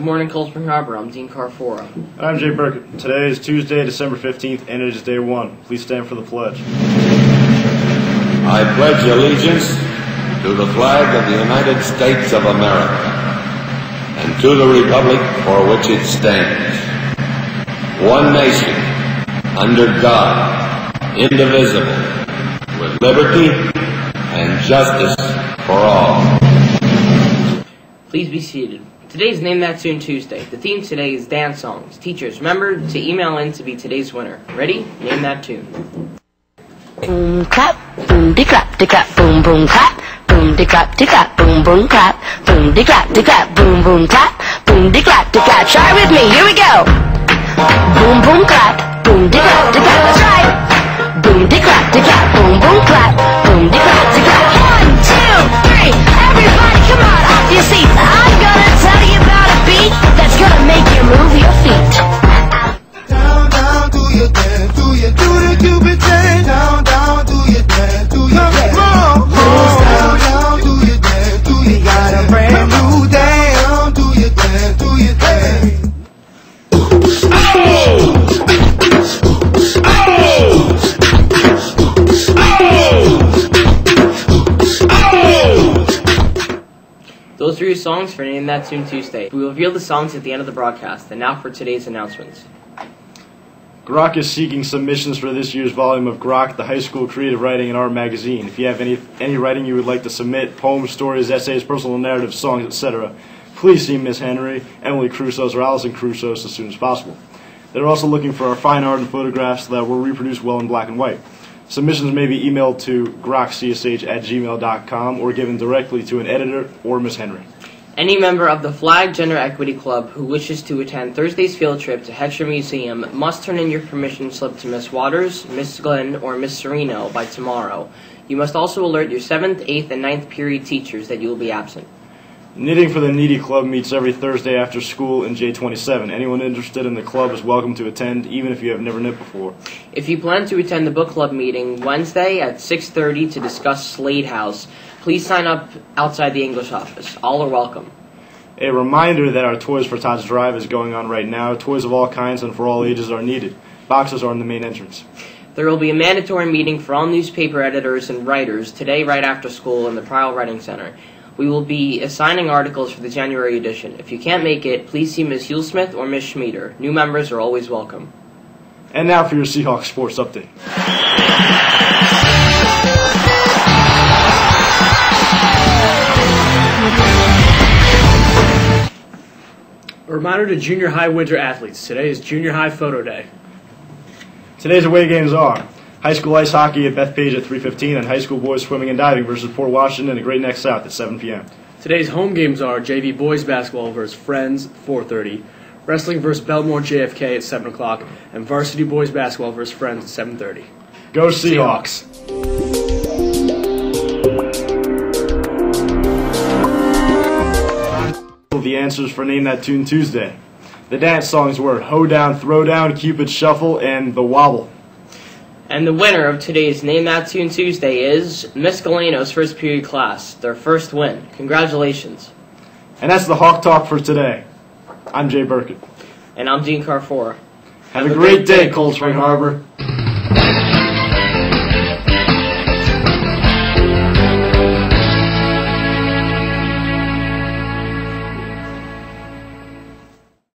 Good morning, Cold Spring Harbor. I'm Dean Carfora. And I'm Jay Burkett. Today is Tuesday, December 15th, and it is day one. Please stand for the pledge. I pledge allegiance to the flag of the United States of America and to the republic for which it stands, one nation, under God, indivisible, with liberty and justice for all. Please be seated. Today's Name That Tune Tuesday. The theme today is dance songs. Teachers, remember to email in to be today's winner. Ready? Name that tune. Boom clap, boom de clap, boom boom clap, boom de clap, boom boom clap, boom de clap, boom boom clap, boom de clap. Try with me, here we go. Boom boom clap, boom de clap, that's right. Boom de clap, boom boom clap, boom de clap. 1, 2, 3, everybody come on, off your seats. I'm gonna tell you about a beat that's gonna make you move your feet. Down, down, do your dance, do the Cupid dance. Down, down, do your dance, do your dance. Down, down, do your dance, do your dance. Got a brand new dance. Down, do your dance, do your dance. Those are your songs for Name That Tune Tuesday. We will reveal the songs at the end of the broadcast. And now for today's announcements. Grok is seeking submissions for this year's volume of Grok, the High School Creative Writing and Art magazine. If you have any writing you would like to submit, poems, stories, essays, personal narratives, songs, etc., please see Miss Henry, Emily Crusoe, or Allison Crusoe as soon as possible. They're also looking for our fine art and photographs that will reproduce well in black and white. Submissions may be emailed to grokcsh@gmail.com or given directly to an editor or Miss Henry. Any member of the Flag Gender Equity Club who wishes to attend Thursday's field trip to Heckscher Museum must turn in your permission slip to Miss Waters, Miss Glenn, or Miss Sereno by tomorrow. You must also alert your 7th, 8th, and 9th period teachers that you will be absent. Knitting for the Needy Club meets every Thursday after school in J27. Anyone interested in the club is welcome to attend, even if you have never knit before. If you plan to attend the book club meeting Wednesday at 6:30 to discuss Slade House, please sign up outside the English office. All are welcome. A reminder that our Toys for Tots drive is going on right now. Toys of all kinds and for all ages are needed. Boxes are in the main entrance. There will be a mandatory meeting for all newspaper editors and writers today right after school in the Pryle Writing Center. We will be assigning articles for the January edition. If you can't make it, please see Ms. Hulsmith or Ms. Schmieder. New members are always welcome. And now for your Seahawks sports update. A reminder to junior high winter athletes. Today is junior high photo day. Today's away games are high school ice hockey at Bethpage at 3:15 and high school boys swimming and diving versus Port Washington at Great Neck South at 7 p.m. Today's home games are JV boys basketball versus Friends 4:30, wrestling versus Belmore JFK at 7 o'clock, and varsity boys basketball versus Friends at 7:30. Go Seahawks! The answers for Name That Tune Tuesday. The dance songs were Ho Down, Throw Down, Cupid Shuffle, and The Wobble. And the winner of today's Name That Tune Tuesday is Miss Galeno's first period class, their first win. Congratulations. And that's the Hawk Talk for today. I'm Jay Burkett. And I'm Dean Carfora. Have a great day, Cold Spring Harbor.